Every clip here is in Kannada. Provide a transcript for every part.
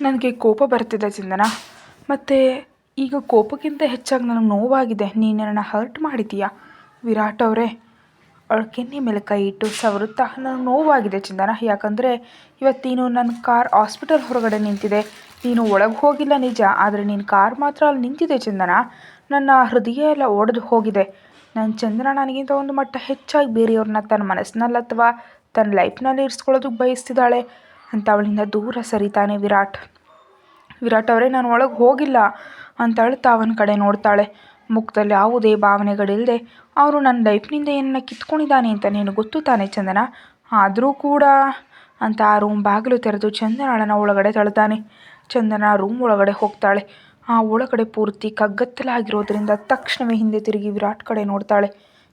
ನನಗೆ ಕೋಪ ಬರ್ತಿದೆ ಚಂದನ. ಮತ್ತು ಈಗ ಕೋಪಕ್ಕಿಂತ ಹೆಚ್ಚಾಗಿ ನನಗೆ ನೋವಾಗಿದೆ. ನೀನು ನನ್ನನ್ನು ಹರ್ಟ್ ಮಾಡಿದ್ದೀಯಾ ವಿರಾಟ್ ಅವರೇ. ಅವಳ ಕೆನ್ನೆ ಮೇಲೆ ಕೈ ಇಟ್ಟು ಸವರುತ್ತಾ, ನನಗೆ ನೋವಾಗಿದೆ ಚಂದನ. ಯಾಕಂದರೆ ಇವತ್ತು ನೀನು ನನ್ನ ಕಾರ್ ಹಾಸ್ಪಿಟಲ್ ಹೊರಗಡೆ ನಿಂತಿದೆ. ನೀನು ಒಳಗೆ ಹೋಗಿಲ್ಲ ನಿಜ, ಆದರೆ ನಿನ್ನ ಕಾರ್ ಮಾತ್ರ ಅಲ್ಲಿ ನಿಂತಿದೆ ಚಂದನ. ನನ್ನ ಹೃದಯ ಎಲ್ಲ ಒಡೆದು ಹೋಗಿದೆ. ನನ್ನ ಚಂದನ ನನಗಿಂತ ಒಂದು ಮಟ್ಟ ಹೆಚ್ಚಾಗಿ ಬೇರೆಯವ್ರನ್ನ ತನ್ನ ಮನಸ್ಸಿನಲ್ಲಿ ಅಥವಾ ತನ್ನ ಲೈಫ್ನಲ್ಲಿ ಇರಿಸ್ಕೊಳ್ಳೋದಕ್ಕೆ ಬಯಸ್ತಿದ್ದಾಳೆ ಅಂತ ಅವಳಿಂದ ದೂರ ಸರಿತಾನೆ ವಿರಾಟ್ ಅವರೇ, ನಾನು ಒಳಗೆ ಹೋಗಿಲ್ಲ ಅಂತ ಅಳ್ತಾ ಅವನ ಕಡೆ ನೋಡ್ತಾಳೆ. ಮುಖದಲ್ಲಿ ಯಾವುದೇ ಭಾವನೆಗಳಿಲ್ಲದೆ ಅವರು ನನ್ನ ಲೈಫ್ನಿಂದ ಏನನ್ನ ಕಿತ್ಕೊಂಡಿದ್ದಾನೆ ಅಂತ ನೀನು ಗೊತ್ತು ತಾನೆ ಚಂದನ. ಆದರೂ ಕೂಡ ಅಂತ ಆ ರೂಮ್ ಬಾಗಿಲು ತೆರೆದು ಚಂದನಳನ್ನು ಒಳಗಡೆ ತಳ್ತಾನೆ. ಚಂದನ ರೂಮ್ ಒಳಗಡೆ ಹೋಗ್ತಾಳೆ. ಆ ಒಳಗಡೆ ಪೂರ್ತಿ ಕಗ್ಗತ್ತಲಾಗಿರೋದ್ರಿಂದ ತಕ್ಷಣವೇ ಹಿಂದೆ ತಿರುಗಿ ವಿರಾಟ್ ಕಡೆ ನೋಡ್ತಾಳೆ.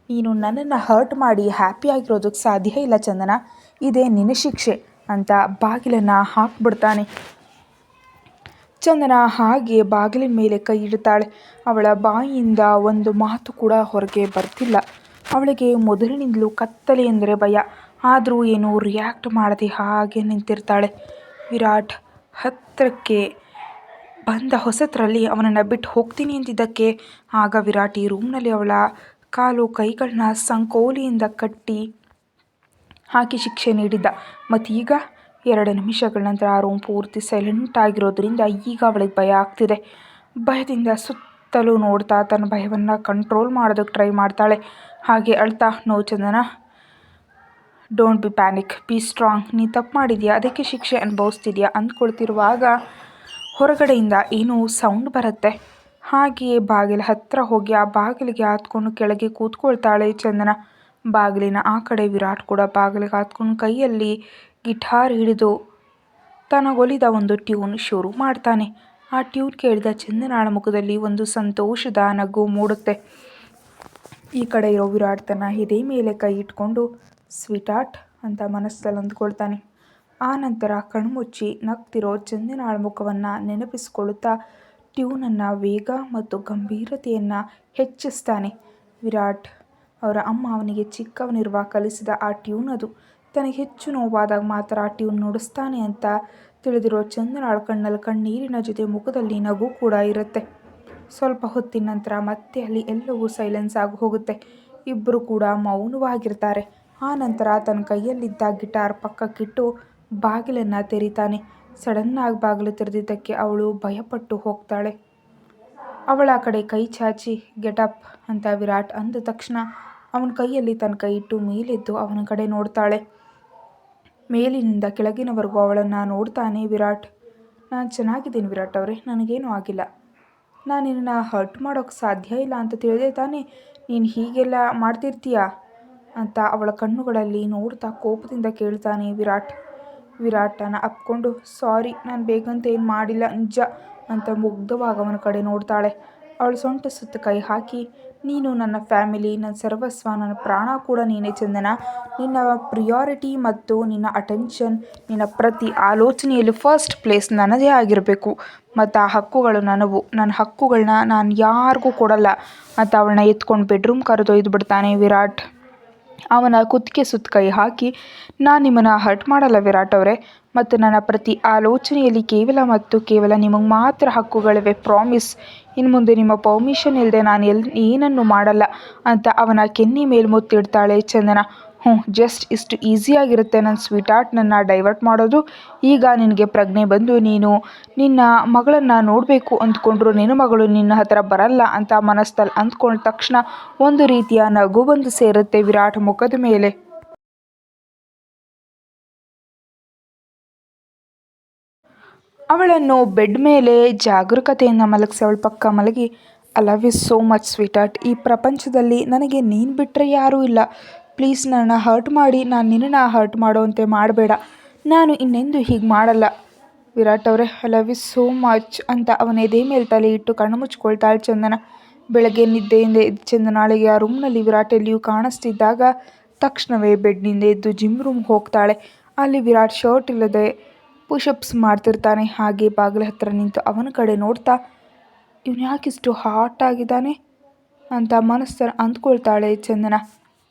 ನೀನು ನನ್ನನ್ನು ಹರ್ಟ್ ಮಾಡಿ ಹ್ಯಾಪಿಯಾಗಿರೋದಕ್ಕೆ ಸಾಧ್ಯ ಇಲ್ಲ ಚಂದನ, ಇದೇ ನಿನ್ನ ಶಿಕ್ಷೆ ಅಂತ ಬಾಗಿಲನ್ನು ಹಾಕ್ಬಿಡ್ತಾನೆ. ಚಂದನ ಹಾಗೆ ಬಾಗಿಲಿನ ಮೇಲೆ ಕೈ ಇಡ್ತಾಳೆ. ಅವಳ ಬಾಯಿಯಿಂದ ಒಂದು ಮಾತು ಕೂಡ ಹೊರಗೆ ಬರ್ತಿಲ್ಲ. ಅವಳಿಗೆ ಮೊದಲಿನಿಂದಲೂ ಕತ್ತಲೆ ಎಂದರೆ ಭಯ. ಆದರೂ ಏನು ರಿಯಾಕ್ಟ್ ಮಾಡದೆ ಹಾಗೆ ನಿಂತಿರ್ತಾಳೆ. ವಿರಾಟ್ ಹತ್ತಿರಕ್ಕೆ ಬಂದ ಹೊಸತರಲ್ಲಿ ಅವನನ್ನು ಬಿಟ್ಟು ಹೋಗ್ತೀನಿ ಅಂತಿದ್ದಕ್ಕೆ ಆಗ ವಿರಾಟ್ ಈ ರೂಮ್ನಲ್ಲಿ ಅವಳ ಕಾಲು ಕೈಗಳನ್ನ ಸಂಕೋಲಿಯಿಂದ ಕಟ್ಟಿ ಹಾಕಿ ಶಿಕ್ಷೆ ನೀಡಿದ್ದ. ಮತ್ತೀಗ 2 ನಿಮಿಷಗಳ ನಂತರ ಆ ರೂಮ್ ಪೂರ್ತಿ ಸೈಲೆಂಟ್ ಆಗಿರೋದ್ರಿಂದ ಈಗ ಅವಳಿಗೆ ಭಯ ಆಗ್ತಿದೆ. ಭಯದಿಂದ ಸುತ್ತಲೂ ನೋಡ್ತಾ ತನ್ನ ಭಯವನ್ನು ಕಂಟ್ರೋಲ್ ಮಾಡೋದಕ್ಕೆ ಟ್ರೈ ಮಾಡ್ತಾಳೆ. ಹಾಗೆ ಅಳ್ತಾ, no Chandana, don't be panic, be strong. ನೀ ತಪ್ಪು ಮಾಡಿದ್ಯಾ, ಅದಕ್ಕೆ ಶಿಕ್ಷೆ ಅನುಭವಿಸ್ತಿದ್ಯಾ ಅಂದ್ಕೊಳ್ತಿರುವಾಗ ಹೊರಗಡೆಯಿಂದ ಏನೋ ಸೌಂಡ್ ಬರುತ್ತೆ. ಹಾಗೆಯೇ ಬಾಗಿಲ ಹತ್ತಿರ ಹೋಗಿ ಆ ಬಾಗಿಲಿಗೆ ಹತ್ಕೊಂಡು ಕೆಳಗೆ ಕೂತ್ಕೊಳ್ತಾಳೆ ಚಂದನ. ಬಾಗಿಲಿನ ಆ ಕಡೆ ವಿರಾಟ್ ಕೂಡ ಬಾಗಿಲಿಗೆ ಹತ್ಕೊಂಡು ಕೈಯಲ್ಲಿ ಗಿಟಾರ್ ಹಿಡಿದು ತನಗೊಲಿದ ಒಂದು ಟ್ಯೂನ್ ಶುರು ಮಾಡ್ತಾನೆ. ಆ ಟ್ಯೂನ್ ಕೇಳಿದ ಚಂದನಾಳ ಮುಖದಲ್ಲಿ ಒಂದು ಸಂತೋಷದ ನಗು ಮೂಡುತ್ತೆ. ಈ ಕಡೆ ಇರೋ ವಿರಾಟ್ ತನ್ನ ಎದೆ ಮೇಲೆ ಕೈ ಇಟ್ಕೊಂಡು ಸ್ವೀಟ್ ಆರ್ಟ್ ಅಂತ ಮನಸ್ಸಲ್ಲಿ ಅಂದ್ಕೊಳ್ತಾನೆ. ಆ ನಂತರ ಕಣ್ಮುಚ್ಚಿ ನಗ್ತಿರೋ ಚಂದನಾಳ ಮುಖವನ್ನು ನೆನಪಿಸಿಕೊಳ್ಳುತ್ತಾ ಟ್ಯೂನನ್ನು ವೇಗ ಮತ್ತು ಗಂಭೀರತೆಯನ್ನು ಹೆಚ್ಚಿಸ್ತಾನೆ. ವಿರಾಟ್ ಅವರ ಅಮ್ಮ ಅವನಿಗೆ ಚಿಕ್ಕವನಿರುವಾಗ ಕಲಿಸಿದ ಆ ಟ್ಯೂನ್ ಅದು. ತನಗೆ ಹೆಚ್ಚು ನೋವಾದಾಗ ಮಾತ್ರ ಆ ಟ್ಯೂನ್ ನುಡಿಸ್ತಾನೆ ಅಂತ ತಿಳಿದಿರೋ ಚಂದನಾಳ ಕಣ್ಣಲ್ಲಿ ಕಣ್ಣೀರಿನ ಜೊತೆ ಮುಖದಲ್ಲಿ ನಗು ಕೂಡ ಇರುತ್ತೆ. ಸ್ವಲ್ಪ ಹೊತ್ತಿನ ನಂತರ ಮತ್ತೆ ಅಲ್ಲಿ ಎಲ್ಲವೂ ಸೈಲೆನ್ಸ್ ಆಗಿ ಹೋಗುತ್ತೆ. ಇಬ್ಬರು ಕೂಡ ಮೌನವಾಗಿರ್ತಾರೆ. ಆ ನಂತರ ತನ್ನ ಕೈಯಲ್ಲಿದ್ದ ಗಿಟಾರ್ ಪಕ್ಕಕ್ಕಿಟ್ಟು ಬಾಗಿಲನ್ನು ತೆರೀತಾನೆ. ಸಡನ್ನಾಗಿ ಬಾಗಿಲು ತೆರೆದಿದ್ದಕ್ಕೆ ಅವಳು ಭಯಪಟ್ಟು ಹೋಗ್ತಾಳೆ. ಅವಳ ಕಡೆ ಕೈ ಚಾಚಿ ಗೆಟ್ ಅಪ್ ಅಂತ ವಿರಾಟ್ ಅಂದ ತಕ್ಷಣ ಅವನ ಕೈಯಲ್ಲಿ ತನ್ನ ಕೈ ಇಟ್ಟು ಮೇಲೆದ್ದು ಅವನ ಕಡೆ ನೋಡ್ತಾಳೆ. ಮೇಲಿನಿಂದ ಕೆಳಗಿನವರೆಗೂ ಅವಳನ್ನು ನೋಡ್ತಾನೆ ವಿರಾಟ್. ನಾನು ಚೆನ್ನಾಗಿದ್ದೀನಿ ವಿರಾಟ್ ಅವರೇ, ನನಗೇನೂ ಆಗಿಲ್ಲ. ನಾನು ನಿನ್ನನ್ನು ಹರ್ಟ್ ಮಾಡೋಕ್ಕೆ ಸಾಧ್ಯ ಇಲ್ಲ ಅಂತ ತಿಳಿದೇ ತಾನೇ ನೀನು ಹೀಗೆಲ್ಲ ಮಾಡ್ತಿರ್ತೀಯಾ ಅಂತ ಅವಳ ಕಣ್ಣುಗಳಲ್ಲಿ ನೋಡ್ತಾ ಕೋಪದಿಂದ ಕೇಳ್ತಾನೆ ವಿರಾಟನ ಅಪ್ಕೊಂಡು ಸಾರಿ, ನಾನು ಬೇಗಂತ ಏನು ಮಾಡಿಲ್ಲ ನಿಜ ಅಂತ ಮುಗ್ಧವಾಗಿ ಅವನ ಕಡೆ ನೋಡ್ತಾಳೆ. ಅವಳು ಸೊಂಟ ಸುತ್ತ ಕೈ ಹಾಕಿ, ನೀನು ನನ್ನ ಫ್ಯಾಮಿಲಿ, ನನ್ನ ಸರ್ವಸ್ವ, ನನ್ನ ಪ್ರಾಣ ಕೂಡ ನೀನೇ ಚಂದನ. ನಿನ್ನ ಪ್ರಿಯಾರಿಟಿ ಮತ್ತು ನಿನ್ನ ಅಟೆನ್ಷನ್, ನಿನ್ನ ಪ್ರತಿ ಆಲೋಚನೆಯಲ್ಲಿ ಫಸ್ಟ್ ಪ್ಲೇಸ್ ನನ್ನದೇ ಆಗಿರಬೇಕು ಮತ್ತು ಆ ಹಕ್ಕುಗಳು ನನವು. ನನ್ನ ಹಕ್ಕುಗಳನ್ನ ನಾನು ಯಾರಿಗೂ ಕೊಡಲ್ಲ ಅಂತ ಅವಳನ್ನ ಎತ್ಕೊಂಡು ಬೆಡ್ರೂಮ್ ಕರೆದೊಯ್ದು ಬಿಡ್ತಾನೆ ವಿರಾಟ್. ಅವನ ಕುತ್ತಿಗೆ ಸುತ್ತ ಕೈ ಹಾಕಿ, ನಾನು ನಿಮ್ಮನ್ನು ಹರ್ಟ್ ಮಾಡಲ್ಲ ವಿರಾಟ್ ಅವರೇ, ಮತ್ತು ನನ್ನ ಪ್ರತಿ ಆಲೋಚನೆಯಲ್ಲಿ ಕೇವಲ ನಿಮಗೆ ಮಾತ್ರ ಹಕ್ಕುಗಳಿವೆ, ಪ್ರಾಮಿಸ್. ಇನ್ನು ಮುಂದೆ ನಿಮ್ಮ ಪರ್ಮಿಷನ್ ಇಲ್ಲದೆ ನಾನು ಏನನ್ನು ಮಾಡಲ್ಲ ಅಂತ ಅವನ ಕೆನ್ನೆ ಮೇಲೆ ಮುತ್ತಿಡ್ತಾಳೆ ಚಂದನ. ಜಸ್ಟ್ ಇಷ್ಟು ಈಸಿಯಾಗಿರುತ್ತೆ ನನ್ನ ಸ್ವೀಟ್ ಆರ್ಟ್ ನನ್ನ ಡೈವರ್ಟ್ ಮಾಡೋದು. ಈಗ ನಿನಗೆ ಪ್ರಜ್ಞೆ ಬಂದು ನೀನು ನಿನ್ನ ಮಗಳನ್ನು ನೋಡಬೇಕು ಅಂದ್ಕೊಂಡ್ರು ನಿನ್ನ ಮಗಳು ನಿನ್ನ ಹತ್ರ ಬರಲ್ಲ ಅಂತ ಮನಸ್ಸಲ್ಲಿ ಅಂದ್ಕೊಂಡ ತಕ್ಷಣ ಒಂದು ರೀತಿಯ ನಗು ಬಂದು ಸೇರುತ್ತೆ ವಿರಾಟ್ ಮುಖದ ಮೇಲೆ. ಅವಳನ್ನು ಬೆಡ್ ಮೇಲೆ ಜಾಗರೂಕತೆಯಿಂದ ಮಲಗಿಸಿ ಅವಳ ಪಕ್ಕ ಮಲಗಿ, I love you so much sweetheart. ಈ ಪ್ರಪಂಚದಲ್ಲಿ ನನಗೆ ನೀನು ಬಿಟ್ಟರೆ ಯಾರೂ ಇಲ್ಲ. ಪ್ಲೀಸ್ ನನ್ನನ್ನು ಹರ್ಟ್ ಮಾಡಿ ನಾನು ನಿನ್ನನ್ನು ಹರ್ಟ್ ಮಾಡೋವಂತೆ ಮಾಡಬೇಡ. ನಾನು ಇನ್ನೆಂದೂ ಹೀಗೆ ಮಾಡಲ್ಲ ವಿರಾಟ್ ಅವರೇ, I love you so much ಅಂತ ಅವನ ಎದೆ ಮೇಲೆ ತಲೆ ಇಟ್ಟು ಕಣ್ಣು ಮುಚ್ಕೊಳ್ತಾಳೆ ಚಂದನ. ಬೆಳಗ್ಗೆ ನಿದ್ದೆಯಿಂದ ಎದ್ದು ಚಂದನಾಳಿಗೆ ಆ ರೂಮ್ನಲ್ಲಿ ವಿರಾಟ್ ಎಲ್ಲಿಯೂ ಕಾಣಿಸ್ತಿದ್ದಾಗ ತಕ್ಷಣವೇ ಬೆಡ್ನಿಂದ ಎದ್ದು ಜಿಮ್ ರೂಮ್ಗೆ ಹೋಗ್ತಾಳೆ. ಅಲ್ಲಿ ವಿರಾಟ್ ಶರ್ಟ್ ಇಲ್ಲದೆ ಪುಷಪ್ಸ್ ಮಾಡ್ತಿರ್ತಾನೆ. ಹಾಗೆ ಬಾಗಿಲ ಹತ್ರ ನಿಂತು ಅವನ ಕಡೆ ನೋಡ್ತಾ, ಇವನು ಯಾಕಿಷ್ಟು ಹಾಟ್ ಆಗಿದ್ದಾನೆ ಅಂತ ಮನಸ್ಸನ್ನು ಅಂದ್ಕೊಳ್ತಾಳೆ ಚಂದನ.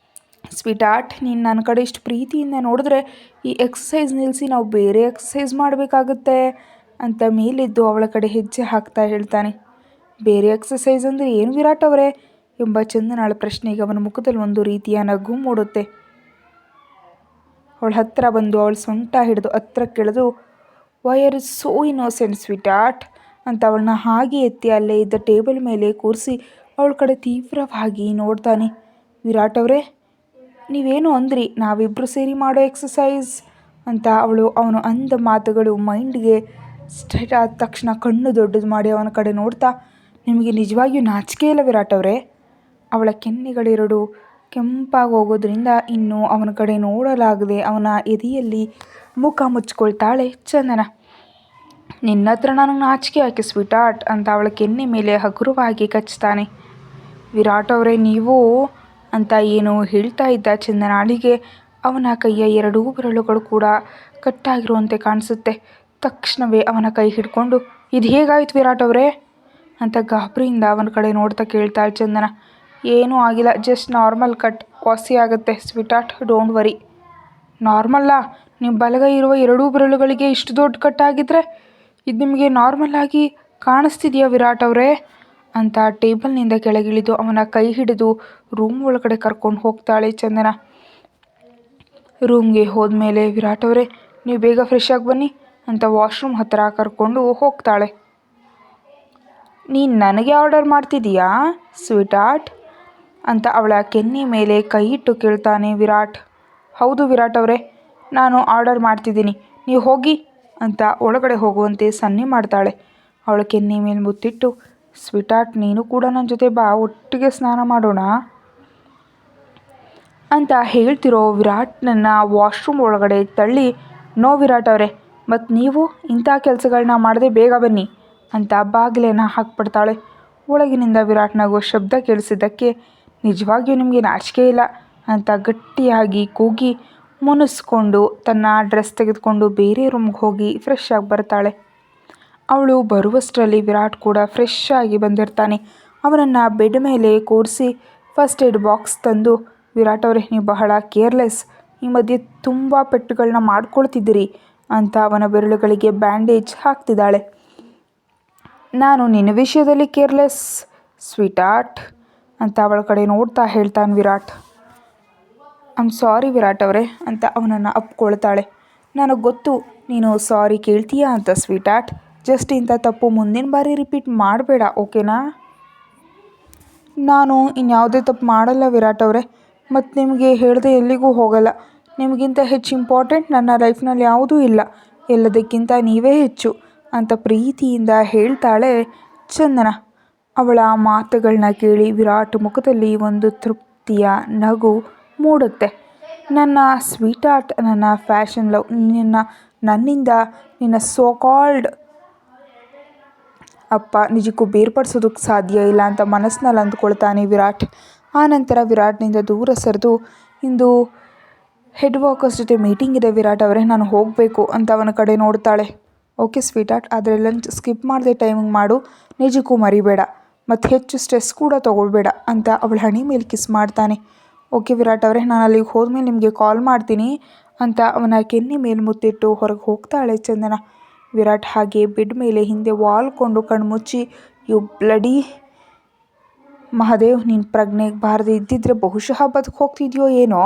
ಸ್ವೀಟ್ ಆರ್ಟ್, ನೀನು ನನ್ನ ಕಡೆ ಇಷ್ಟು ಪ್ರೀತಿಯಿಂದ ನೋಡಿದ್ರೆ ಈ ಎಕ್ಸಸೈಸ್ ನಿಲ್ಲಿಸಿ ನಾವು ಬೇರೆ ಎಕ್ಸಸೈಸ್ ಮಾಡಬೇಕಾಗುತ್ತೆ ಅಂತ ಮೇಲೆದ್ದು ಅವಳ ಕಡೆ ಹೆಜ್ಜೆ ಹಾಕ್ತಾ ಹೇಳ್ತಾನೆ. ಬೇರೆ ಎಕ್ಸಸೈಸ್ ಅಂದರೆ ಏನು ವಿರಾಟ್ ಅವರೇ ಎಂಬ ಚಂದನಾಳ ಪ್ರಶ್ನೆಗೆ ಅವನ ಮುಖದಲ್ಲಿ ಒಂದು ರೀತಿಯ ನಗು ಮೂಡುತ್ತೆ. ಅವಳ ಹತ್ತಿರ ಬಂದು ಅವಳ ಸೊಂಟ ಹಿಡಿದು ಹತ್ತಿರಕ್ಕೆಳೆದು why're so innocent sweetheart ಅಂತ ಅವಳನ್ನ ಹಾಗೆ ಎತ್ತಿ ಅಲ್ಲೇ ಇದ್ದ ಟೇಬಲ್ ಮೇಲೆ ಕೂರಿಸಿ ಅವಳ ಕಡೆ ತೀವ್ರವಾಗಿ ನೋಡ್ತಾನೆ. ವಿರಾಟ್ ಅವರೇ, ನೀವೇನು ಅಂದ್ರಿ ನಾವಿಬ್ಬರು ಸೇರಿ ಮಾಡೋ ಎಕ್ಸಸೈಸ್ ಅಂತ ಅವನು ಅಂದ ಮಾತುಗಳು ಮೈಂಡ್ಗೆ ಸ್ಟ್ರೈಟ್ ಆದ ತಕ್ಷಣ ಕಣ್ಣು ದೊಡ್ಡದು ಮಾಡಿ ಅವನ ಕಡೆ ನೋಡ್ತಾ, ನಿಮಗೆ ನಿಜವಾಗಿಯೂ ನಾಚಿಕೆ ಇಲ್ಲ ವಿರಾಟ್ ಅವರೇ? ಅವಳ ಕೆನ್ನೆಗಳೆರಡು ಕೆಂಪಾಗಿ ಹೋಗೋದ್ರಿಂದ ಇನ್ನೂ ಅವನ ಕಡೆ ನೋಡಲಾಗದೆ ಅವನ ಎದೆಯಲ್ಲಿ ಮುಖ ಮುಚ್ಕೊಳ್ತಾಳೆ ಚಂದನ. ನಿನ್ನ ಹತ್ರ ನನಗೆ ನಾಚಿಕೆ ಯಾಕೆ ಸ್ವೀಟ್ ಆರ್ಟ್ ಅಂತ ಅವಳ ಕೆನ್ನೆ ಮೇಲೆ ಹಗುರವಾಗಿ ಕಚ್ತಾನೆ. ವಿರಾಟ್ ಅವರೇ, ನೀವು ಅಂತ ಏನು ಹೇಳ್ತಾ ಇದ್ದ ಚಂದನಾಳಿಗೆ ಅವನ ಕೈಯ ಎರಡೂ ಬೆರಳುಗಳು ಕೂಡ ಕಟ್ಟಾಗಿರುವಂತೆ ಕಾಣಿಸುತ್ತೆ. ತಕ್ಷಣವೇ ಅವನ ಕೈ ಹಿಡ್ಕೊಂಡು, ಇದು ಹೇಗಾಯ್ತು ವಿರಾಟ್ ಅವರೇ ಅಂತ ಗಾಬರಿಯಿಂದ ಅವನ ಕಡೆ ನೋಡ್ತಾ ಕೇಳ್ತಾಳೆ ಚಂದನ. ಏನೂ ಆಗಿಲ್ಲ, ಜಸ್ಟ್ ನಾರ್ಮಲ್ ಕಟ್, ವಾಸಿ ಆಗುತ್ತೆ ಸ್ವೀಟ್ ಆರ್ಟ್, ಡೋಂಟ್ ವರಿ. ನಾರ್ಮಲ್ಲಾ? ನಿಮ್ಮ ಬಲಗೈ ಇರುವ ಎರಡೂ ಬೆರಳುಗಳಿಗೆ ಇಷ್ಟು ದೊಡ್ಡ ಕಟ್ಟಾಗಿದ್ರೆ ಇದು ನಿಮಗೆ ನಾರ್ಮಲ್ ಆಗಿ ಕಾಣಿಸ್ತಿದೆಯಾ ವಿರಾಟ್ ಅವರೇ ಅಂತ ಟೇಬಲ್ನಿಂದ ಕೆಳಗಿಳಿದು ಅವನ ಕೈ ಹಿಡಿದು ರೂಮ್ ಒಳಗಡೆ ಕರ್ಕೊಂಡು ಹೋಗ್ತಾಳೆ ಚಂದನ. ರೂಮ್ಗೆ ಹೋದ್ಮೇಲೆ, ವಿರಾಟ್ ಅವರೇ ನೀವು ಬೇಗ ಫ್ರೆಶ್ ಆಗಿ ಬನ್ನಿ ಅಂತ ವಾಶ್ರೂಮ್ ಹತ್ತಿರ ಕರ್ಕೊಂಡು ಹೋಗ್ತಾಳೆ. ನೀನು ನನಗೆ ಆರ್ಡರ್ ಮಾಡ್ತಿದ್ದೀಯಾ ಸ್ವೀಟ್ ಆರ್ಟ್ ಅಂತ ಅವಳ ಕೆನ್ನೆ ಮೇಲೆ ಕೈ ಇಟ್ಟು ಕೇಳ್ತಾನೆ ವಿರಾಟ್. ಹೌದು ವಿರಾಟ್ ಅವರೇ, ನಾನು ಆರ್ಡರ್ ಮಾಡ್ತಿದ್ದೀನಿ, ನೀವು ಹೋಗಿ ಅಂತ ಒಳಗಡೆ ಹೋಗುವಂತೆ ಸನ್ನೆ ಮಾಡ್ತಾಳೆ. ಅವಳ ಕೆನ್ನೆ ಮೇಲೆ ಮುತ್ತಿಟ್ಟು, ಸ್ವೀಟ್ ಆರ್ಟ್ ನೀನು ಕೂಡ ನನ್ನ ಜೊತೆ ಬಾ, ಒಟ್ಟಿಗೆ ಸ್ನಾನ ಮಾಡೋಣ ಅಂತ ಹೇಳ್ತಿರೋ ವಿರಾಟ್ನನ್ನು ವಾಶ್ರೂಮ್ ಒಳಗಡೆ ತಳ್ಳಿ, ನೋ ವಿರಾಟ್ ಅವರೇ, ಮತ್ತು ನೀವು ಇಂಥ ಕೆಲಸಗಳನ್ನ ಮಾಡದೆ ಬೇಗ ಬನ್ನಿ ಅಂತ ಬಾಗಿಲನ್ನು ಹಾಕ್ಬಿಡ್ತಾಳೆ. ಒಳಗಿನಿಂದ ವಿರಾಟ್ ನಗೋ ಶಬ್ದ ಕೇಳಿಸಿದ್ದಕ್ಕೆ, ನಿಜವಾಗಿಯೂ ನಿಮಗೆ ನಾಚಿಕೆ ಇಲ್ಲ ಅಂತ ಗಟ್ಟಿಯಾಗಿ ಕೂಗಿ ಮುನಿಸ್ಕೊಂಡು ತನ್ನ ಡ್ರೆಸ್ ತೆಗೆದುಕೊಂಡು ಬೇರೆ ರೂಮ್ಗೆ ಹೋಗಿ ಫ್ರೆಶ್ ಆಗಿ ಬರ್ತಾಳೆ. ಅವಳು ಬರುವಷ್ಟರಲ್ಲಿ ವಿರಾಟ್ ಕೂಡ ಫ್ರೆಶ್ ಆಗಿ ಬಂದಿರ್ತಾನೆ. ಅವನನ್ನು ಬೆಡ್ ಮೇಲೆ ಕೂರಿಸಿ ಫಸ್ಟ್ ಏಡ್ ಬಾಕ್ಸ್ ತಂದು, ವಿರಾಟ್ ಅವರೇ ನೀವು ಬಹಳ ಕೇರ್ಲೆಸ್, ಈ ಮಧ್ಯೆ ತುಂಬ ಪೆಟ್ಟುಗಳನ್ನ ಮಾಡ್ಕೊಳ್ತಿದ್ದೀರಿ ಅಂತ ಅವನ ಬೆರಳುಗಳಿಗೆ ಬ್ಯಾಂಡೇಜ್ ಹಾಕ್ತಿದ್ದಾಳೆ. ನಾನು ನಿನ್ನ ವಿಷಯದಲ್ಲಿ ಕೇರ್ಲೆಸ್ ಸ್ವೀಟ್ ಆರ್ಟ್ ಅಂತ ಅವಳ ಕಡೆ ನೋಡ್ತಾ ಹೇಳ್ತಾನೆ ವಿರಾಟ್. ಐಮ್ ಸಾರಿ ವಿರಾಟ್ ಅವರೇ ಅಂತ ಅವನನ್ನು ಅಪ್ಕೊಳ್ತಾಳೆ. ನನಗೆ ಗೊತ್ತು ನೀನು ಸಾರಿ ಕೇಳ್ತೀಯಾ ಅಂತ ಸ್ವೀಟ್ ಆರ್ಟ್, ಜಸ್ಟ್ ಇಂಥ ತಪ್ಪು ಮುಂದಿನ ಬಾರಿ ರಿಪೀಟ್ ಮಾಡಬೇಡ, ಓಕೆನಾ? ನಾನು ಇನ್ಯಾವುದೇ ತಪ್ಪು ಮಾಡಲ್ಲ ವಿರಾಟ್ ಅವರೇ, ಮತ್ತು ನಿಮಗೆ ಹೇಳದೆ ಎಲ್ಲಿಗೂ ಹೋಗಲ್ಲ. ನಿಮಗಿಂತ ಹೆಚ್ಚು ಇಂಪಾರ್ಟೆಂಟ್ ನನ್ನ ಲೈಫ್ನಲ್ಲಿ ಯಾವುದೂ ಇಲ್ಲ, ಎಲ್ಲದಕ್ಕಿಂತ ನೀವೇ ಹೆಚ್ಚು ಅಂತ ಪ್ರೀತಿಯಿಂದ ಹೇಳ್ತಾಳೆ ಚಂದನ. ಅವಳ ಮಾತುಗಳನ್ನ ಕೇಳಿ ವಿರಾಟ್ ಮುಖದಲ್ಲಿ ಒಂದು ತೃಪ್ತಿಯ ನಗು ಮೂಡುತ್ತೆ. ನನ್ನ ಸ್ವೀಟ್ ಆರ್ಟ್, ನನ್ನ ಫ್ಯಾಷನ್ ಲವ್, ನನ್ನಿಂದ ನಿನ್ನ ಸೋ ಕಾಲ್ಡ್ ಅಪ್ಪ ನಿಜಕ್ಕೂ ಬೇರ್ಪಡಿಸೋದಕ್ಕೆ ಸಾಧ್ಯ ಇಲ್ಲ ಅಂತ ಮನಸ್ಸಿನಲ್ಲಿ ಅಂದ್ಕೊಳ್ತಾನೆ ವಿರಾಟ್. ಆನಂತರ ವಿರಾಟ್ನಿಂದ ದೂರ ಸರಿದು, ಇಂದು ಹೆಡ್ ವರ್ಕರ್ಸ್ ಜೊತೆ ಮೀಟಿಂಗ್ ಇದೆ ವಿರಾಟ್ ಅವರೇ, ನಾನು ಹೋಗಬೇಕು ಅಂತ ಅವನ ಕಡೆ ನೋಡ್ತಾಳೆ. ಓಕೆ ಸ್ವೀಟ್ ಆರ್ಟ್, ಆದರೆ ಲಂಚ್ ಸ್ಕಿಪ್ ಮಾಡದೆ ಟೈಮಿಂಗ್ ಮಾಡು, ನಿಜಕ್ಕೂ ಮರಿಬೇಡ, ಮತ್ತು ಹೆಚ್ಚು ಸ್ಟ್ರೆಸ್ ಕೂಡ ತೊಗೊಳ್ಬೇಡ ಅಂತ ಅವಳ ಹಣೆ ಮೇಲೆ ಕಿಸ್ ಮಾಡ್ತಾನೆ. ಓಕೆ ವಿರಾಟ್ ಅವರೇ, ನಾನು ಅಲ್ಲಿಗೆ ಹೋದ್ಮೇಲೆ ನಿಮಗೆ ಕಾಲ್ ಮಾಡ್ತೀನಿ ಅಂತ ಅವನ ಕೆನ್ನೆ ಮೇಲೆ ಮುತ್ತಿಟ್ಟು ಹೊರಗೆ ಹೋಗ್ತಾಳೆ ಚಂದನ. ವಿರಾಟ್ ಹಾಗೆ ಬೆಡ್ ಮೇಲೆ ಹಿಂದೆ ವಾಲ್ಕೊಂಡು ಕಣ್ಮುಚ್ಚಿ, ಯು ಬ್ಲಡಿ ಮಹಾದೇವ್, ನೀನು ಪ್ರಜ್ಞೆಗೆ ಬಾರದೆ ಇದ್ದಿದ್ರೆ ಬಹುಶಃ ಬದುಕು ಹೋಗ್ತಿದ್ಯೋ ಏನೋ,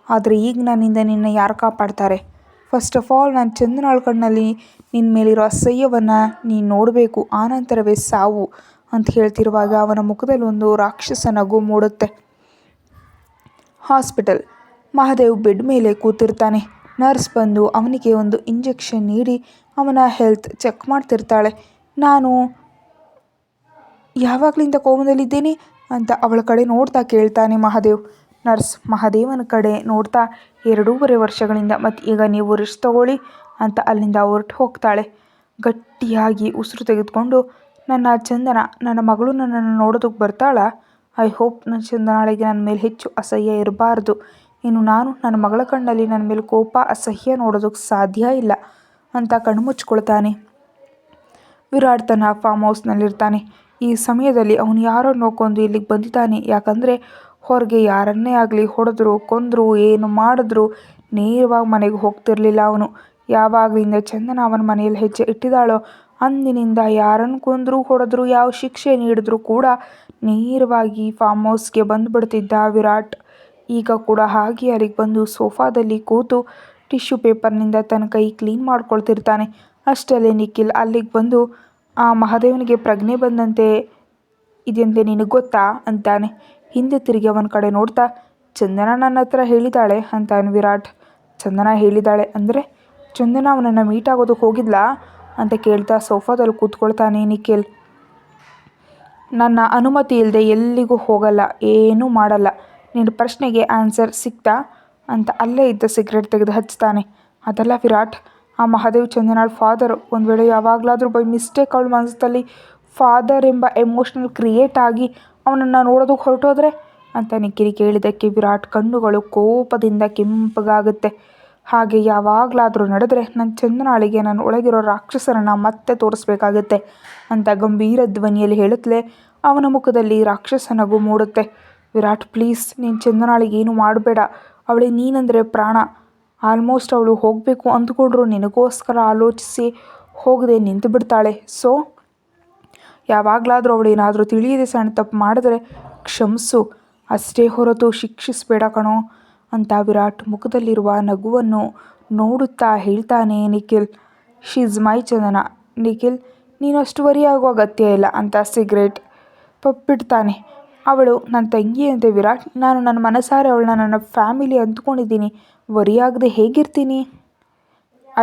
ಆದರೆ ಈಗ ನನ್ನಿಂದ ನಿನ್ನ ಯಾರು ಕಾಪಾಡ್ತಾರೆ? ಫಸ್ಟ್ ಆಫ್ ಆಲ್ ನಾನು ಚಂದನಾಳ ಕಣ್ಣಲ್ಲಿ ನಿನ್ನ ಮೇಲಿರೋ ಅಸಹ್ಯವನ್ನು ನೀನು ನೋಡಬೇಕು, ಆನಂತರವೇ ಸಾವು ಅಂತ ಹೇಳ್ತಿರುವಾಗ ಅವನ ಮುಖದಲ್ಲಿ ಒಂದು ರಾಕ್ಷಸ ನಗು ಮೂಡುತ್ತೆ. ಹಾಸ್ಪಿಟಲ್. ಮಹಾದೇವ್ ಬೆಡ್ ಮೇಲೆ ಕೂತಿರ್ತಾನೆ. ನರ್ಸ್ ಬಂದು ಅವನಿಗೆ ಒಂದು ಇಂಜೆಕ್ಷನ್ ನೀಡಿ ಅವನ ಹೆಲ್ತ್ ಚೆಕ್ ಮಾಡ್ತಿರ್ತಾಳೆ. ನಾನು ಯಾವಾಗಲಿಂದ ಕೋಮದಲ್ಲಿದ್ದೀನಿ ಅಂತ ಅವಳ ಕಡೆ ನೋಡ್ತಾ ಕೇಳ್ತಾನೆ ಮಹಾದೇವ್. ನರ್ಸ್ ಮಹಾದೇವನ ಕಡೆ ನೋಡ್ತಾ, 2.5 ವರ್ಷಗಳಿಂದ, ಮತ್ತು ಈಗ ನೀವು ರೆಸ್ಟ್ ತಗೊಳ್ಳಿ ಅಂತ ಅಲ್ಲಿಂದ ಹೊರಟು ಹೋಗ್ತಾಳೆ. ಗಟ್ಟಿಯಾಗಿ ಉಸಿರು ತೆಗೆದುಕೊಂಡು, ನನ್ನ ಚಂದನ, ನನ್ನ ಮಗಳು ನನ್ನನ್ನು ನೋಡೋದಕ್ಕೆ ಬರ್ತಾಳಾ? ಐ ಹೋಪ್ ನನ್ನ ಚಂದನಾಳಿಗೆ ನನ್ನ ಮೇಲೆ ಹೆಚ್ಚು ಅಸಹ್ಯ ಇರಬಾರ್ದು. ಇನ್ನು ನಾನು ನನ್ನ ಮಗಳ ಕಣ್ಣಲ್ಲಿ ನನ್ನ ಮೇಲೆ ಕೋಪ, ಅಸಹ್ಯ ನೋಡೋದಕ್ಕೆ ಸಾಧ್ಯ ಇಲ್ಲ ಅಂತ ಕಣ್ಮುಚ್ಕೊಳ್ತಾನೆ. ವಿರಾಟ್ ತನ್ನ ಫಾರ್ಮ್ ಹೌಸ್ನಲ್ಲಿರ್ತಾನೆ. ಈ ಸಮಯದಲ್ಲಿ ಅವನು ಯಾರನ್ನೋ ಕೊಂದು ಇಲ್ಲಿಗೆ ಬಂದಿದ್ದಾನೆ. ಯಾಕಂದರೆ ಹೊರಗೆ ಯಾರನ್ನೇ ಆಗಲಿ ಹೊಡೆದ್ರು ಕೊಂದರು ಏನು ಮಾಡಿದ್ರು ನೇರವಾಗಿ ಮನೆಗೆ ಹೋಗ್ತಿರ್ಲಿಲ್ಲ ಅವನು. ಯಾವಾಗಲಿಂದ ಚಂದನ ಅವನ ಮನೆಯಲ್ಲಿ ಹೆಜ್ಜೆ ಇಟ್ಟಿದ್ದಾಳೋ ಅಂದಿನಿಂದ ಯಾರನ್ನು ಕೊಂದರೂ ಹೊಡೆದ್ರು ಯಾವ ಶಿಕ್ಷೆ ನೀಡಿದ್ರೂ ಕೂಡ ನೇರವಾಗಿ ಫಾರ್ಮ್ ಹೌಸ್ಗೆ ಬಂದುಬಿಡ್ತಿದ್ದ ವಿರಾಟ್. ಈಗ ಕೂಡ ಹಾಗೆ ಅಲ್ಲಿಗೆ ಬಂದು ಸೋಫಾದಲ್ಲಿ ಕೂತು ಟಿಶ್ಯೂ ಪೇಪರ್ನಿಂದ ತನ್ನ ಕೈ ಕ್ಲೀನ್ ಮಾಡ್ಕೊಳ್ತಿರ್ತಾನೆ. ಅಷ್ಟಲ್ಲೇ ನಿಖಿಲ್ ಅಲ್ಲಿಗೆ ಬಂದು, ಆ ಮಹಾದೇವನಿಗೆ ಪ್ರಜ್ಞೆ ಬಂದಂತೆ ಇದೆಯಂತೆ ನಿನಗೆ ಗೊತ್ತಾ ಅಂತಾನೆ. ಹಿಂದೆ ತಿರುಗಿ ಅವನ ಕಡೆ ನೋಡ್ತಾ, ಚಂದನ ನನ್ನ ಹತ್ರ ಹೇಳಿದಾಳೆ ಅಂತಾನೆ ವಿರಾಟ್. ಚಂದನ ಹೇಳಿದಾಳೆ ಅಂದರೆ ಚಂದನ ಅವನನ್ನು ಮೀಟ್ ಆಗೋದಕ್ಕೆ ಹೋಗಿದ್ಲಾ ಅಂತ ಕೇಳ್ತಾ ಸೋಫಾದಲ್ಲಿ ಕೂತ್ಕೊಳ್ತಾನೆ ನಿಖಿಲ್. ನನ್ನ ಅನುಮತಿ ಇಲ್ಲದೆ ಎಲ್ಲಿಗೂ ಹೋಗಲ್ಲ, ಏನೂ ಮಾಡಲ್ಲ. ನಿನ್ನ ಪ್ರಶ್ನೆಗೆ ಆನ್ಸರ್ ಸಿಕ್ತಾ ಅಂತ ಅಲ್ಲೇ ಇದ್ದ ಸಿಗರೇಟ್ ತೆಗೆದು ಹಚ್ತಾನೆ. ಅದಲ್ಲ ವಿರಾಟ್, ಆ ಮಹಾದೇವ್ ಚಂದನಾಳ್ ಫಾದರ್. ಒಂದು ವೇಳೆ ಯಾವಾಗಲಾದರೂ ಬೈ ಮಿಸ್ಟೇಕ್ ಅವಳ ಮನಸ್ಸಲ್ಲಿ ಫಾದರ್ ಎಂಬ ಎಮೋಷ್ನಲ್ ಕ್ರಿಯೇಟ್ ಆಗಿ ಅವನನ್ನು ನೋಡೋದಕ್ಕೆ ಹೊರಟೋದ್ರೆ ಅಂತ ನಿಖಿಲ್ ಕೇಳಿದ್ದಕ್ಕೆ ವಿರಾಟ್ ಕಣ್ಣುಗಳು ಕೋಪದಿಂದ ಕೆಂಪಗಾಗುತ್ತೆ. ಹಾಗೆ ಯಾವಾಗಲಾದರೂ ನಡೆದರೆ ನನ್ನ ಚಂದನಾಳಿಗೆ ನನ್ನ ಒಳಗಿರೋ ರಾಕ್ಷಸರನ್ನು ಮತ್ತೆ ತೋರಿಸ್ಬೇಕಾಗತ್ತೆ ಅಂತ ಗಂಭೀರ ಧ್ವನಿಯಲ್ಲಿ ಹೇಳುತ್ತಲೇ ಅವನ ಮುಖದಲ್ಲಿ ರಾಕ್ಷಸ ನಗು ಮೂಡುತ್ತೆ. ವಿರಾಟ್ ಪ್ಲೀಸ್, ನೀನು ಚಂದನಾಳಿಗೆ ಏನು ಮಾಡಬೇಡ. ಅವಳಿಗೆ ನೀನಂದರೆ ಪ್ರಾಣ. ಆಲ್ಮೋಸ್ಟ್ ಅವಳು ಹೋಗಬೇಕು ಅಂದ್ಕೊಂಡ್ರು ನಿನಗೋಸ್ಕರ ಆಲೋಚಿಸಿ ಹೋಗದೆ ನಿಂತು ಬಿಡ್ತಾಳೆ. ಸೊ ಯಾವಾಗಲಾದರೂ ಅವಳು ಏನಾದರೂ ತಿಳಿಯದೆ ಸಣ್ಣ ತಪ್ಪು ಮಾಡಿದ್ರೆ ಕ್ಷಮಿಸು, ಅಷ್ಟೇ ಹೊರತು ಶಿಕ್ಷಿಸಬೇಡ ಕಣೋ ಅಂತ ವಿರಾಟ್ ಮುಖದಲ್ಲಿರುವ ನಗುವನ್ನು ನೋಡುತ್ತಾ ಹೇಳ್ತಾನೆ ನಿಖಿಲ್. ಶಿ ಈಸ್ ಮೈ ಚಂದನ. ನಿಖಿಲ್, ನೀನು ಅಷ್ಟು ವರಿ ಆಗೋ ಅಗತ್ಯ ಇಲ್ಲ ಅಂತ ಸಿಗರೇಟ್ ಬಿಡ್ತಾನೆ. ಅವಳು ನನ್ನ ತಂಗಿ ಅಂತೆ ವಿರಾಟ್. ನಾನು ನನ್ನ ಮನಸಾರೆ ಅವಳನ್ನ ನನ್ನ ಫ್ಯಾಮಿಲಿ ಅಂದ್ಕೊಂಡಿದ್ದೀನಿ. ವರಿಯಾಗದೆ ಹೇಗಿರ್ತೀನಿ?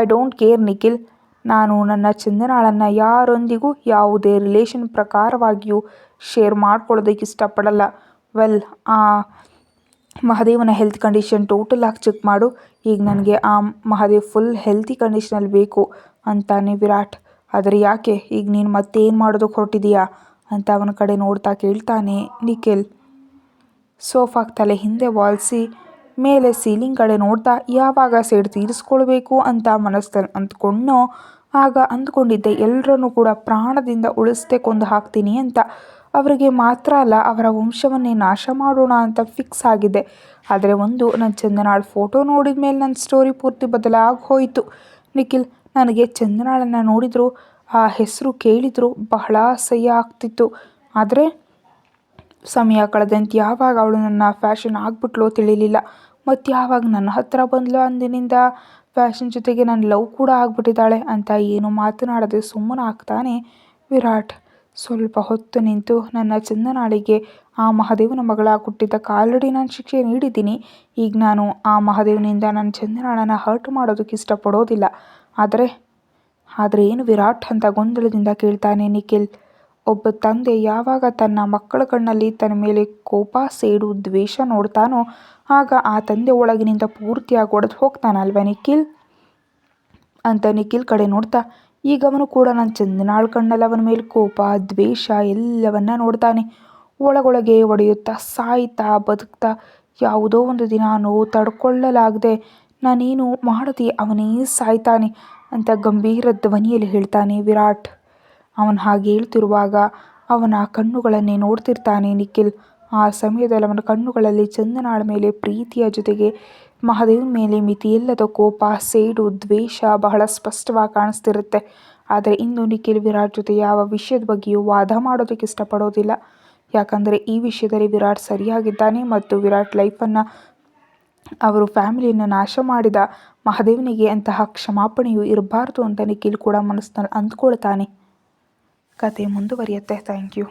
I don't care Nikhil. ನಾನು ನನ್ನ ಚಂದನಾಳನ್ನು ಯಾರೊಂದಿಗೂ ಯಾವುದೇ ರಿಲೇಷನ್ ಪ್ರಕಾರವಾಗಿಯೂ ಶೇರ್ ಮಾಡ್ಕೊಳ್ಳೋದಕ್ಕೆ ಇಷ್ಟಪಡಲ್ಲ. ವೆಲ್, ಆ ಮಹಾದೇವನ ಹೆಲ್ತ್ ಕಂಡೀಷನ್ ಟೋಟಲ್ ಆಗಿ ಚೆಕ್ ಮಾಡು. ಈಗ ನನಗೆ ಆ ಮಹಾದೇವ್ ಫುಲ್ ಹೆಲ್ತಿ ಕಂಡೀಷನಲ್ಲಿ ಬೇಕು ಅಂತಾನೆ ವಿರಾಟ್. ಆದರೆ ಯಾಕೆ, ಈಗ ನೀನು ಮತ್ತೇನು ಮಾಡೋದಕ್ಕೆ ಹೊರಟಿದೀಯಾ ಅಂತ ಅವನ ಕಡೆ ನೋಡ್ತಾ ಕೇಳ್ತಾನೆ ನಿಖಿಲ್. ಸೋಫಾಗೆ ತಲೆ ಹಿಂದೆ ವಾಲ್ಸಿ ಮೇಲೆ ಸೀಲಿಂಗ್ ಕಡೆ ನೋಡ್ತಾ, ಯಾವಾಗ ಸೇಡು ತೀರಿಸ್ಕೊಳ್ಬೇಕು ಅಂತ ಮನಸ್ಸಲ್ಲಿ ಅಂದ್ಕೊಂಡೋ ಆಗ ಅಂದ್ಕೊಂಡಿದ್ದೆ ಎಲ್ಲರನ್ನೂ ಕೂಡ ಪ್ರಾಣದಿಂದ ಉಳಿಸ್ದೆ ಕೊಂದು ಹಾಕ್ತೀನಿ ಅಂತ. ಅವರಿಗೆ ಮಾತ್ರ ಅಲ್ಲ, ಅವರ ವಂಶವನ್ನೇ ನಾಶ ಮಾಡೋಣ ಅಂತ ಫಿಕ್ಸ್ ಆಗಿದೆ. ಆದರೆ ನನ್ನ ಚಂದನಾಳ್ ಫೋಟೋ ನೋಡಿದ ಮೇಲೆ ನನ್ನ ಸ್ಟೋರಿ ಪೂರ್ತಿ ಬದಲಾಗಿ ಹೋಯಿತು ನಿಖಿಲ್. ನನಗೆ ಚಂದನಾಳನ್ನು ನೋಡಿದ್ರು, ಆ ಹೆಸರು ಕೇಳಿದ್ರು ಬಹಳ ಅಸಹ್ಯ ಆಗ್ತಿತ್ತು. ಆದರೆ ಸಮಯ ಕಳೆದಂತೆ ಯಾವಾಗ ಅವಳು ನನ್ನ ಫ್ಯಾಷನ್ ಆಗಿಬಿಟ್ಲೋ ತಿಳಿಲಿಲ್ಲ. ಮತ್ತು ಯಾವಾಗ ನನ್ನ ಹತ್ರ ಬಂದ್ಲೋ ಅಂದಿನಿಂದ ಫ್ಯಾಷನ್ ಜೊತೆಗೆ ನನ್ನ ಲವ್ ಕೂಡ ಆಗಿಬಿಟ್ಟಿದ್ದಾಳೆ ಅಂತ ಏನು ಮಾತನಾಡದೆ ಸುಮ್ಮನಾಗ್ತಾನೆ ವಿರಾಟ್. ಸ್ವಲ್ಪ ಹೊತ್ತು ನಿಂತು, ನನ್ನ ಚಂದನಾಳಿಗೆ ಆ ಮಹಾದೇವನ ಮಗಳಾಗಿ ಹುಟ್ಟಿದ್ದಕ್ಕೆ ಆಲ್ರೆಡಿ ನಾನು ಶಿಕ್ಷೆ ನೀಡಿದ್ದೀನಿ. ಈಗ ನಾನು ಆ ಮಹಾದೇವನಿಂದ ನನ್ನ ಚಂದನಾಳನ್ನು ಹರ್ಟ್ ಮಾಡೋದಕ್ಕೆ ಇಷ್ಟಪಡೋದಿಲ್ಲ. ಆದರೆ ಏನು ವಿರಾಟ್ ಅಂತ ಗೊಂದಲದಿಂದ ಕೇಳ್ತಾನೆ ನಿಖಿಲ್. ಒಬ್ಬ ತಂದೆ ಯಾವಾಗ ತನ್ನ ಮಕ್ಕಳ ಕಣ್ಣಲ್ಲಿ ತನ್ನ ಮೇಲೆ ಕೋಪ, ಸೇಡು, ದ್ವೇಷ ನೋಡ್ತಾನೋ ಆಗ ಆ ತಂದೆ ಒಳಗಿನಿಂದ ಪೂರ್ತಿಯಾಗಿ ಒಡೆದು ಹೋಗ್ತಾನಲ್ವ ನಿಖಿಲ್ ಅಂತ ನಿಖಿಲ್ ಕಡೆ ನೋಡ್ತಾ, ಈಗ ಅವನು ಕೂಡ ನನ್ನ ಚಂದನಾಳ್ ಕಣ್ಣಲ್ಲಿ ಅವನ ಮೇಲೆ ಕೋಪ, ದ್ವೇಷ ಎಲ್ಲವನ್ನ ನೋಡ್ತಾನೆ. ಒಳಗೊಳಗೆ ಒಡೆಯುತ್ತಾ, ಸಾಯ್ತಾ, ಬದುಕ್ತಾ, ಯಾವುದೋ ಒಂದು ದಿನ ನೋವು ತಡ್ಕೊಳ್ಳಲಾಗದೆ ನಾನೇನು ಮಾಡದೆ ಅವನೇ ಸಾಯ್ತಾನೆ ಅಂತ ಗಂಭೀರ ಧ್ವನಿಯಲ್ಲಿ ಹೇಳ್ತಾನೆ ವಿರಾಟ್. ಅವನು ಹಾಗೆ ಹೇಳ್ತಿರುವಾಗ ಅವನ ಕಣ್ಣುಗಳನ್ನೇ ನೋಡ್ತಿರ್ತಾನೆ ನಿಖಿಲ್. ಆ ಸಮಯದಲ್ಲಿ ಅವನ ಕಣ್ಣುಗಳಲ್ಲಿ ಚಂದನಾಳ ಮೇಲೆ ಪ್ರೀತಿಯ ಜೊತೆಗೆ ಮಹಾದೇವನ ಮೇಲೆ ಮಿತಿಯಿಲ್ಲದ ಕೋಪ, ಸೇಡು, ದ್ವೇಷ ಬಹಳ ಸ್ಪಷ್ಟವಾಗಿ ಕಾಣಿಸ್ತಿರುತ್ತೆ. ಆದರೆ ಇಂದು ನಿಖಿಲ್ ವಿರಾಟ್ ಜೊತೆ ಯಾವ ವಿಷಯದ ಬಗ್ಗೆಯೂ ವಾದ ಮಾಡೋದಕ್ಕೆ ಇಷ್ಟಪಡೋದಿಲ್ಲ. ಯಾಕಂದರೆ ಈ ವಿಷಯದಲ್ಲಿ ವಿರಾಟ್ ಸರಿಯಾಗಿದ್ದಾನೆ ಮತ್ತು ವಿರಾಟ್ ಲೈಫನ್ನು, ಅವರು ಫ್ಯಾಮಿಲಿಯನ್ನು ನಾಶ ಮಾಡಿದ ಮಹಾದೇವನಿಗೆ ಅಂತಹ ಕ್ಷಮಾಪಣೆಯು ಇರಬಾರ್ದು ಅಂತ ನಿಖಿಲ್ ಕೂಡ ಮನಸ್ಸಿನಲ್ಲಿ ಅಂದ್ಕೊಳ್ತಾನೆ. ಕತೆ ಮುಂದುವರಿಯುತ್ತೆ. Thank you.